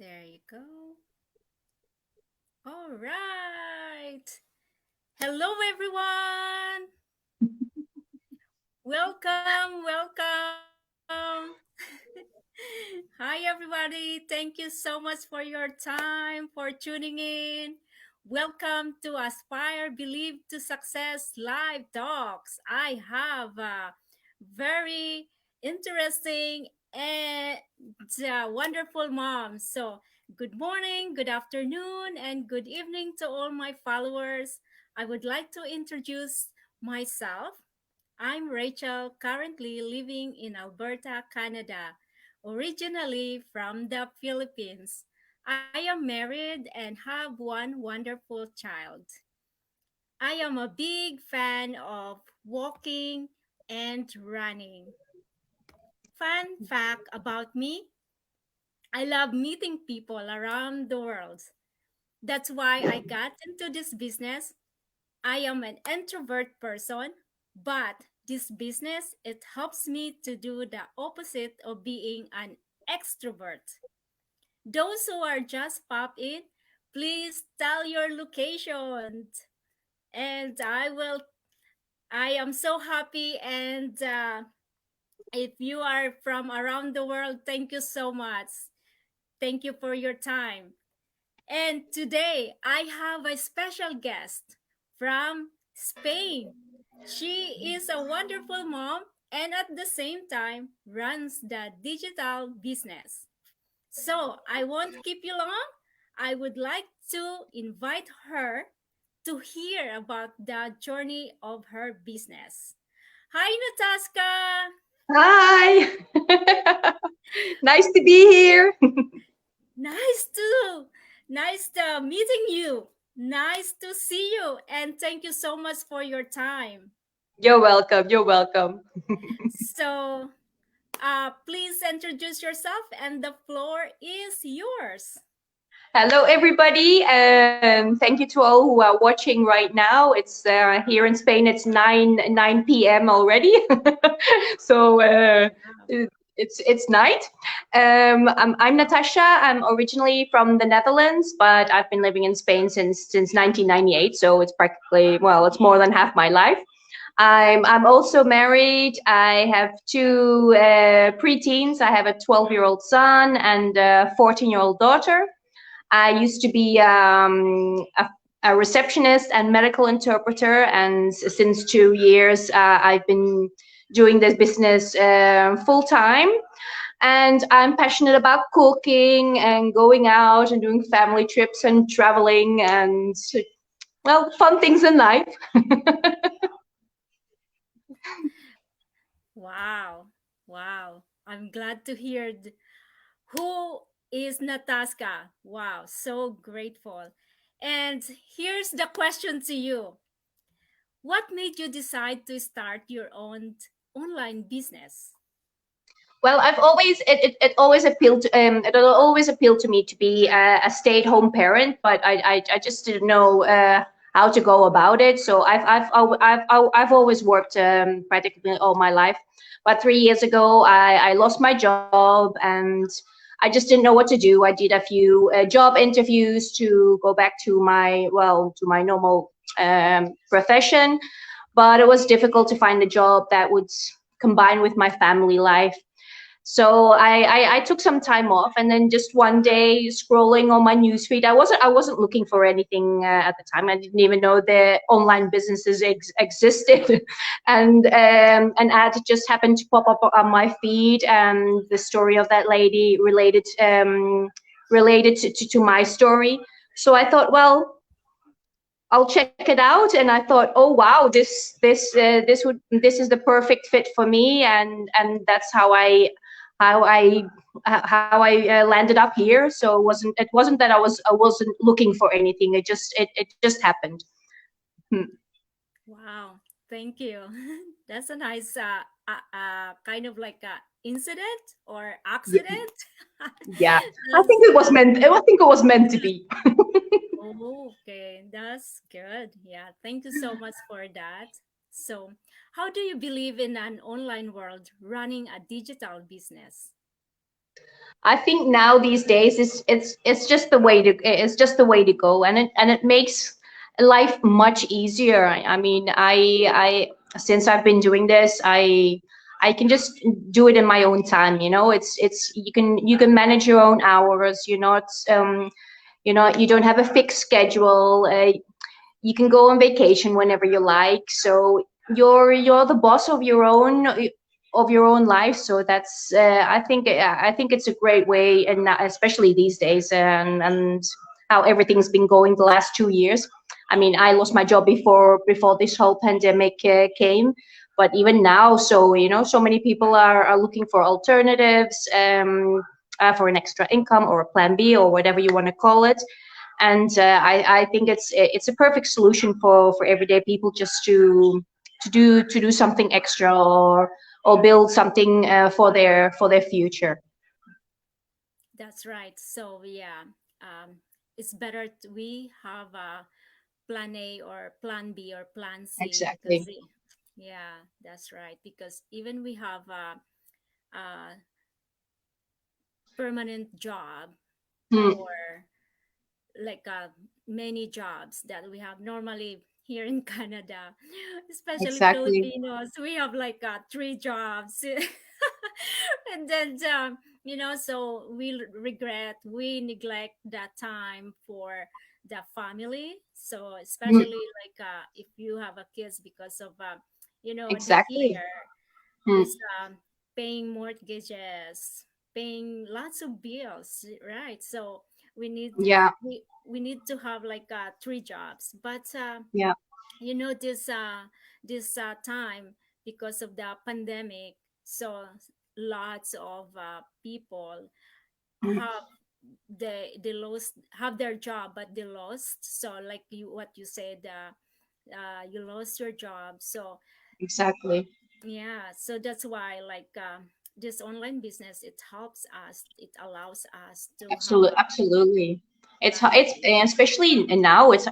There you go. All right. Hello, everyone. Welcome. Hi, everybody. Thank you so much for your time, for tuning in. Welcome to Aspire Believe to Success Live Talks. I have a very interesting and wonderful mom. So, good morning, good afternoon, and good evening to all my followers. I would like to introduce myself. I'm Rachel, currently living in Alberta, Canada, originally from the Philippines. I am married and have one wonderful child. I am a big fan of walking and running. Fun fact about me, I love meeting people around the world. That's why I got into this business. I am an introvert person, but this business it helps me to do the opposite of being an extrovert. Those who are just pop in, please tell your location, and I am so happy. And if you are from around the world, thank you so much. Thank you for your time. And today I have a special guest from Spain. She is a wonderful mom and at the same time runs the digital business. So I won't keep you long. I would like to invite her to hear about the journey of her business. Hi, Natasha. Hi. Nice to be here. Nice to meeting you. Nice to see you and thank you so much for your time. You're welcome. You're welcome. So, please introduce yourself and the floor is yours. Hello, everybody, and thank you to all who are watching right now. It's here in Spain. It's nine p.m. already, so it's night. I'm Natasha. I'm originally from the Netherlands, but I've been living in Spain since 1998. So it's practically it's more than half my life. I'm also married. I have two preteens. I have a 12-year-old son and a 14-year-old daughter. I used to be a receptionist and medical interpreter, and since 2 years, I've been doing this business full time. And I'm passionate about cooking and going out and doing family trips and traveling and fun things in life. Wow. Wow. I'm glad to hear who is Natasha. Wow, so grateful. And here's the question to you. What made you decide to start your own online business? Well, I've always it always appealed to it always appealed to me to be a stay-at-home parent, but I just didn't know how to go about it. So I've always worked practically all my life. But 3 years ago, I lost my job and I just didn't know what to do. I did a few job interviews to go back to my normal profession, but it was difficult to find a job that would combine with my family life. So I took some time off, and then just one day scrolling on my newsfeed, I wasn't looking for anything at the time. I didn't even know the online businesses existed, and an ad just happened to pop up on my feed, and the story of that lady related to my story. So I thought, well, I'll check it out, and I thought, oh wow, this is the perfect fit for me, and that's how I how I landed up here. So it wasn't that I wasn't looking for anything. It just happened. Hmm. Wow, thank you. That's a nice kind of like a incident or Yeah, accident. yeah. That's I think it was meant to be. okay. That's good. Yeah, thank you so much for that. So, how do you believe in an online world running a digital business? I think now these days it's just the way to it's just the way to go, and it makes life much easier. I mean, I since I've been doing this, I can just do it in my own time. You know, it's you can manage your own hours. You don't have a fixed schedule. You can go on vacation whenever you like, so you're the boss of your own life. So that's I think it's a great way, and especially these days, and how everything's been going the last 2 years. I mean, I lost my job before this whole pandemic came, but even now, so so many people are looking for alternatives, for an extra income or a plan B or whatever you want to call it. And I think it's a perfect solution for everyday people, just to do something extra, or build something for their future. That's right. So yeah, it's better we have a plan A or plan B or plan C because Exactly. yeah, that's right. Because even we have a permanent job Mm, or like many jobs that we have normally here in Canada, especially exactly. Filipinos. We have like three jobs, and then so we regret we neglect that time for the family. So Mm, especially like if you have a kids because of the exactly. here Mm, is paying mortgages, paying lots of bills, right? So we need yeah. we need to have like three jobs. But Yeah. this time because of the pandemic, so lots of people Mm, have they lost have their job but they lost. So like you what you said, you lost your job. So exactly. yeah, so that's why like this online business, it helps us, it allows us to have Absolutely, absolutely. right. It's and especially now it's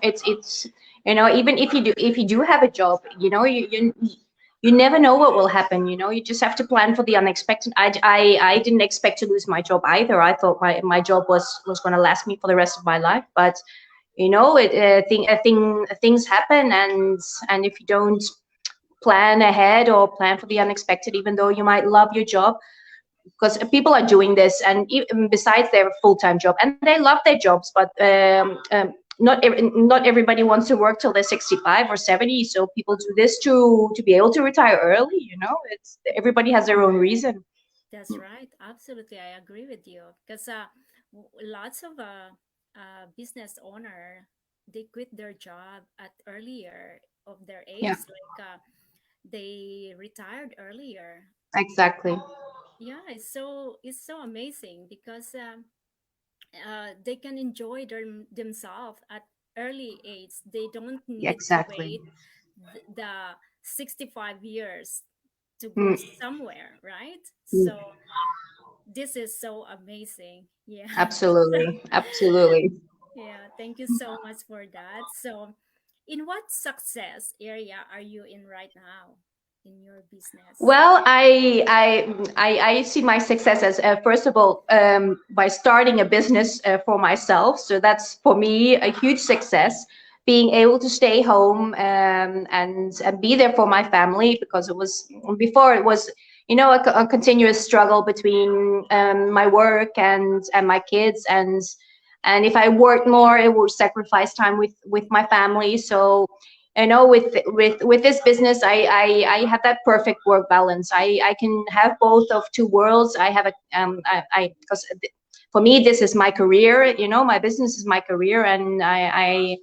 even if you do have a job, you never know what will happen. You just have to plan for the unexpected. I didn't expect to lose my job either. I thought my job was going to last me for the rest of my life, but things happen, and if you don't plan ahead or plan for the unexpected, even though you might love your job, because people are doing this, and besides their full-time job, and they love their jobs, but not everybody wants to work till they're 65 or 70. So people do this to be able to retire early. It's everybody has their own reason. That's right, absolutely, I agree with you because lots of business owner, they quit their job at earlier of their age, Yeah, like they retired earlier. exactly. Yeah, it's so amazing because they can enjoy themselves at early age. They don't Yeah, need to exactly. wait the 65 years to go Mm, somewhere, right? mm, So this is so amazing. Yeah. absolutely, absolutely. Yeah, thank you so much for that. So in what success area are you in right now in your business? Well, I see my success as, first of all, by starting a business for myself. So that's for me a huge success. Being able to stay home, and be there for my family, because it was before, it was a continuous struggle between my work and my kids, and if I worked more, it would sacrifice time with my family. So with this business, I have that perfect work balance. I can have both of two worlds. I have a I because for me, this is my career. My business is my career, and I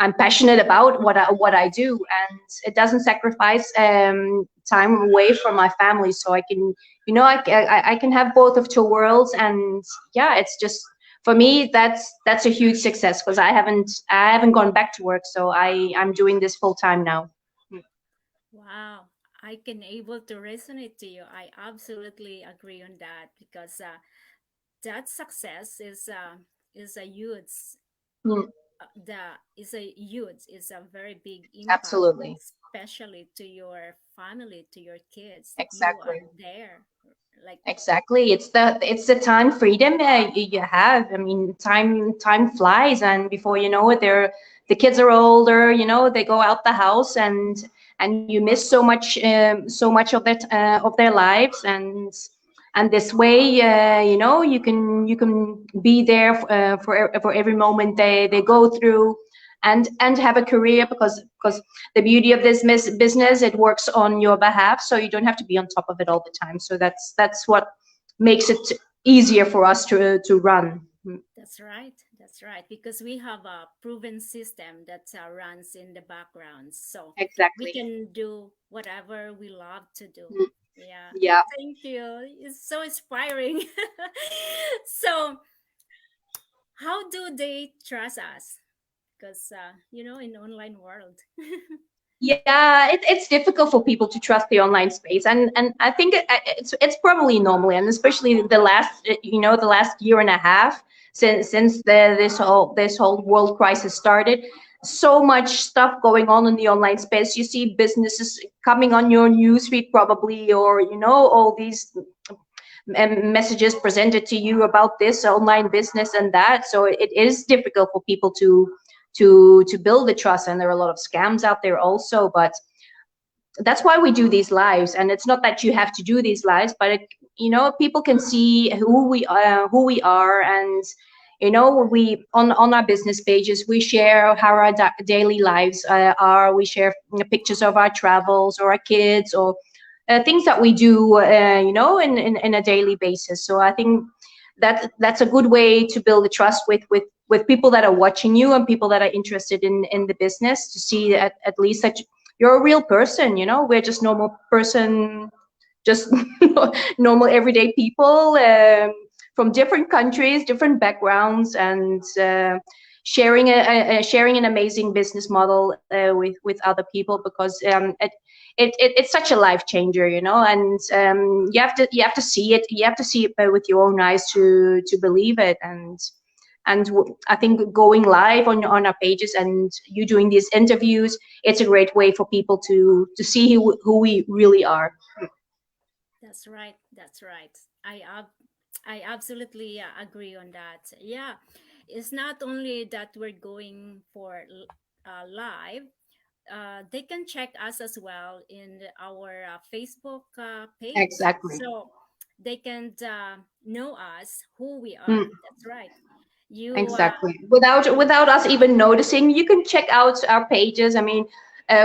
I'm passionate about what I do, and it doesn't sacrifice time away from my family. So I can, I can have both of two worlds, and yeah, it's just, for me, that's a huge success, because I haven't gone back to work, so I'm doing this full time now. Wow, I can able to resonate to you. I absolutely agree on that because that success is a huge Mm, the is a huge is a very big impact, absolutely, especially to your family, to your kids. You are exactly. there, Like Exactly. It's the time freedom you have. I mean, time flies, and before you know it, the kids are older. They go out the house, and you miss so much of their lives, and this way, you can be there for every moment they go through, and have a career, because the beauty of this business, it works on your behalf, so you don't have to be on top of it all the time. So that's what makes it easier for us to run. that's right. That's right. Because we have a proven system that runs in the background. So we Exactly. can do whatever we love to do. Mm. Yeah. Yeah. Thank you. It's so inspiring. So, how do they trust us? Because, in online world. Yeah, it's difficult for people to trust the online space, and I think it's probably normal, and especially the last year and a half since this whole world crisis started. So much stuff going on in the online space. You see businesses coming on your newsfeed probably, or all these messages presented to you about this online business and that. So it is difficult for people to build the trust, and there are a lot of scams out there also. But that's why we do these lives, and it's not that you have to do these lives, but people can see who we are, and we on our business pages, we share how our daily lives are. We share pictures of our travels, or our kids, or things that we do in a daily basis. So I think that's a good way to build a trust with people that are watching you, and people that are interested in the business, to see at least that you're a real person. We're just normal person, just normal everyday people, from different countries, different backgrounds, and sharing an amazing business model with other people, because it's such a life changer. And you have to see it. You have to see it with your own eyes to believe it. And I think going live on our pages, and you doing these interviews, it's a great way for people to see who we really are. That's right. That's right. I absolutely agree on that. Yeah, it's not only that we're going for live. They can check us as well in our Facebook page, Exactly. so they can know us who we Mm. are. That's right. You Exactly. Without us even noticing, you can check out our pages. I mean,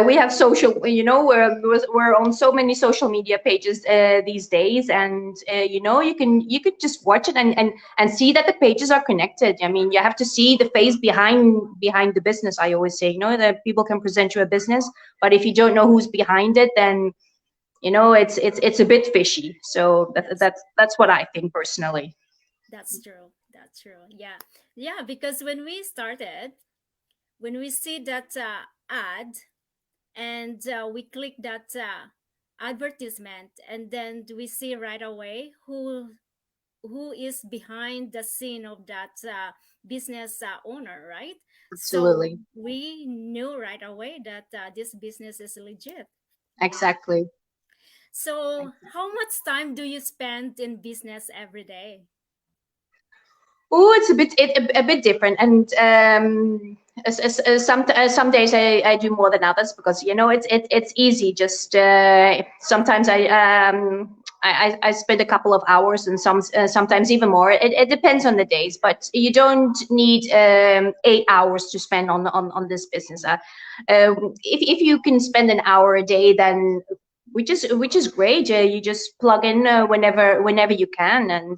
we have social. We're on so many social media pages these days, and you could just watch it, and see that the pages are connected. I mean, you have to see the face behind the business. I always say, that people can present you a business, but if you don't know who's behind it, then it's a bit fishy. So that's that's what I think personally. that's true. That's true. Yeah, yeah. Because when we see that ad, and we click that advertisement, and then we see right away who is behind the scene of that business owner, right? So Absolutely. we knew right away that this business is legit. Exactly. So how much time do you spend in business every day? Oh, it's a bit different, and some days I do more than others, because it's easy. Just sometimes I spend a couple of hours, and sometimes even more. It depends on the days, but you don't need 8 hours to spend on this business. If you can spend an hour a day, then which is great. You just plug in whenever you can, and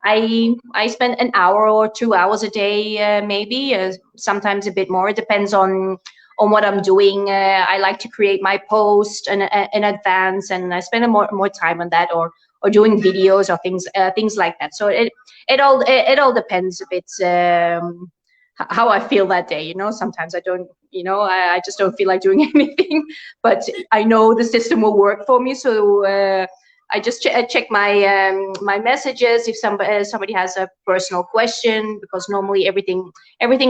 I spend an hour or 2 hours a day, maybe, sometimes a bit more. It depends on what I'm doing. I like to create my post in advance, and I spend more time on that, or doing videos, or things like that. So it all depends a bit, how I feel that day. Sometimes I don't. I just don't feel like doing anything, but I know the system will work for me. So. I just check my messages if somebody has a personal question, because normally everything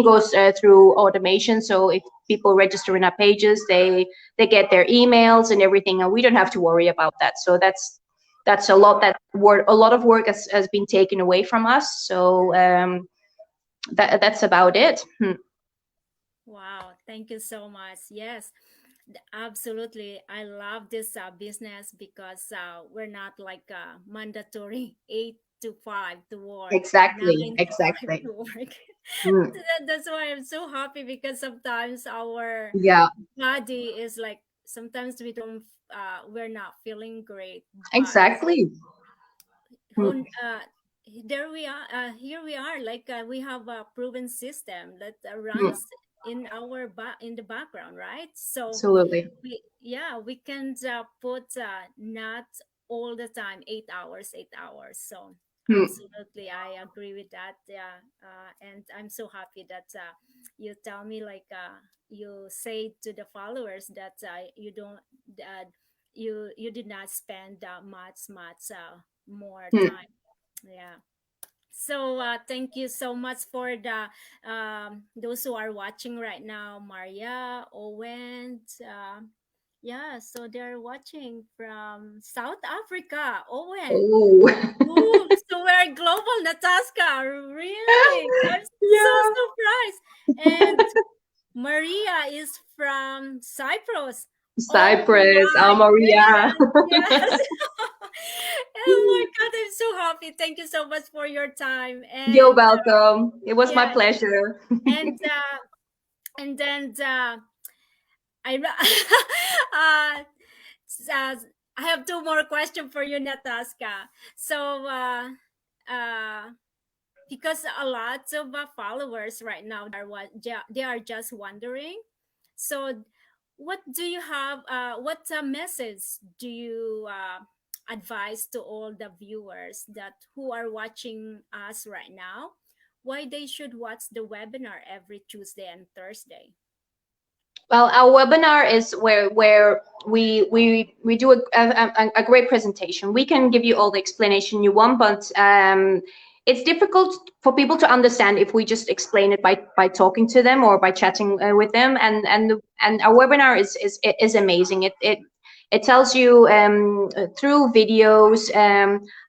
goes through automation. So if people register in our pages, they get their emails and everything, and we don't have to worry about that. So that's a lot, that work, a lot of work has been taken away from us. So that's about it. Wow, thank you so much. Yes, absolutely. I love this business because we're not like mandatory 8 to 5 to work, Exactly, 9 to 5 exactly. to work. Mm. That's why I'm so happy because sometimes our Yeah, body is like sometimes we don't we're not feeling great, but exactly. who Mm, there we are here we are like we have a proven system that mm, runs in our in the background, right? So absolutely. we yeah we can put not all the time 8 hours 8 hours. So Mm, absolutely I agree with that. Yeah, and I'm so happy that you tell me like you say to the followers that you don't uh, you did not spend much more mm. time. Yeah. So thank you so much for the those who are watching right now, Maria, Owen. Yeah, so they're watching from South Africa. Owen. Oh, Ooh, so we're global, Natasha. Really? I'm so yeah. surprised. And Maria is from Cyprus. Oh Cyprus, my Maria. goodness. Yes. Oh my God, I'm so happy. Thank you so much for your time. You're And welcome. It was my yeah, pleasure. and then I uh, I have two more questions for you, Natasha. So uh because a lot of followers right now are what they are just wondering. So what do you have what message do you advise to all the viewers that who are watching us right now, why they should watch the webinar every Tuesday and Thursday? Well, our webinar is where we do a great presentation. We can give you all the explanation you want, but it's difficult for people to understand if we just explain it by talking to them or by chatting with them. And our webinar is amazing. It tells you through videos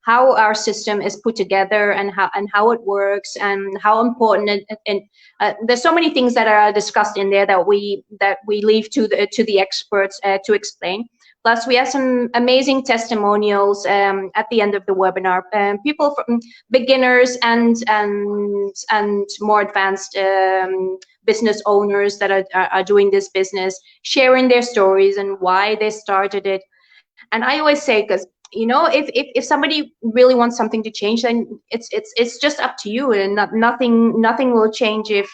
how our system is put together and how it works and how important and there's so many things that are discussed in there that we leave to the experts to explain. Plus, we have some amazing testimonials at the end of the webinar. People from beginners and more advanced business owners that are doing this business, sharing their stories and why they started it. And I always say, because if somebody really wants something to change, then it's just up to you, and nothing will change if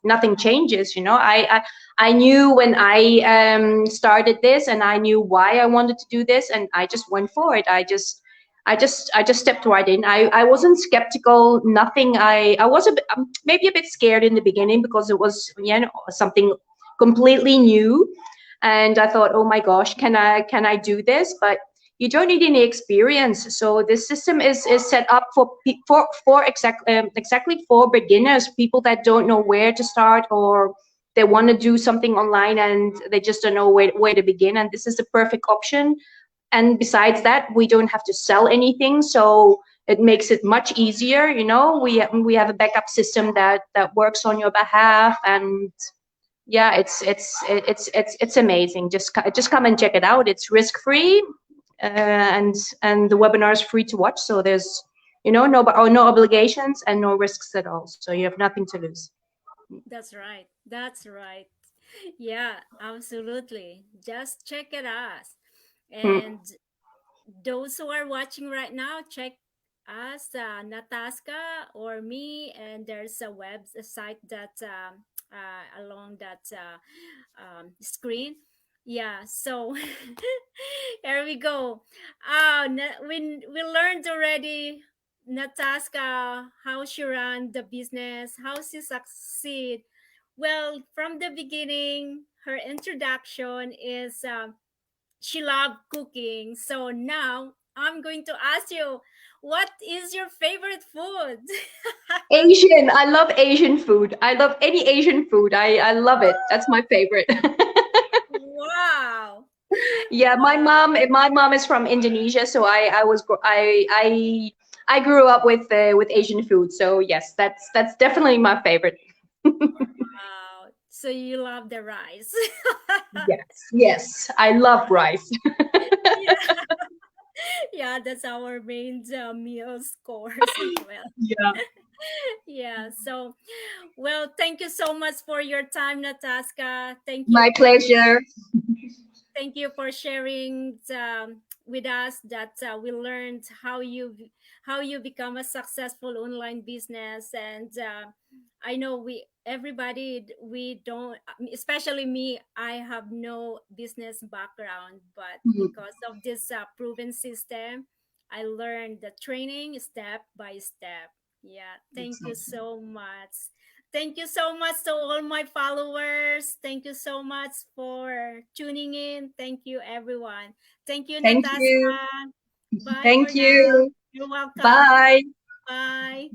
nothing changes. I knew when I started this, and I knew why I wanted to do this, and I just went for it. I just stepped right in. I wasn't skeptical, nothing. I was maybe a bit scared in the beginning because it was something completely new, and I thought, oh my gosh, can I do this? But you don't need any experience. So this system is set up exactly for beginners, people that don't know where to start, or they want to do something online and they just don't know where to begin. And this is the perfect option. And besides that, we don't have to sell anything, so it makes it much easier. We have a backup system that works on your behalf. And yeah, it's amazing. Just come and check it out. It's risk free, and the webinar is free to watch. So there's no obligations and no risks at all. So you have nothing to lose. That's right. That's right. Yeah, absolutely. Just check it out. Mm. And those who are watching right now, check us, Natasha or me, and there's a site that along that screen. Yeah, so here we go. We learned already, Natasha, how she ran the business, how she succeed. Well, from the beginning, her introduction is she loved cooking. So now I'm going to ask you, what is your favorite food? Asian. I love Asian food. I love any Asian food. I love it. That's my favorite. Wow. Yeah, my mom is from Indonesia, so I was I grew up with Asian food. So yes, that's definitely my favorite. Wow. So you love the rice. Yes, yes, I love rice. Yeah. Yeah, that's our main meals course as well. Yeah, Yeah. So, well, thank you so much for your time, Natasha. my pleasure. Thank you for sharing with us that we learned how you become a successful online business. And I know we everybody we don't, especially me, I have no business background, but Mhm. because of this proven system, I learned the training step by step. Yeah, thank you Exactly. so much. Thank you so much to all my followers. Thank you so much for tuning in. Thank you, everyone. Thank you, Thank you. Natasha. Bye for Thank now. you. You're welcome. Bye. Bye.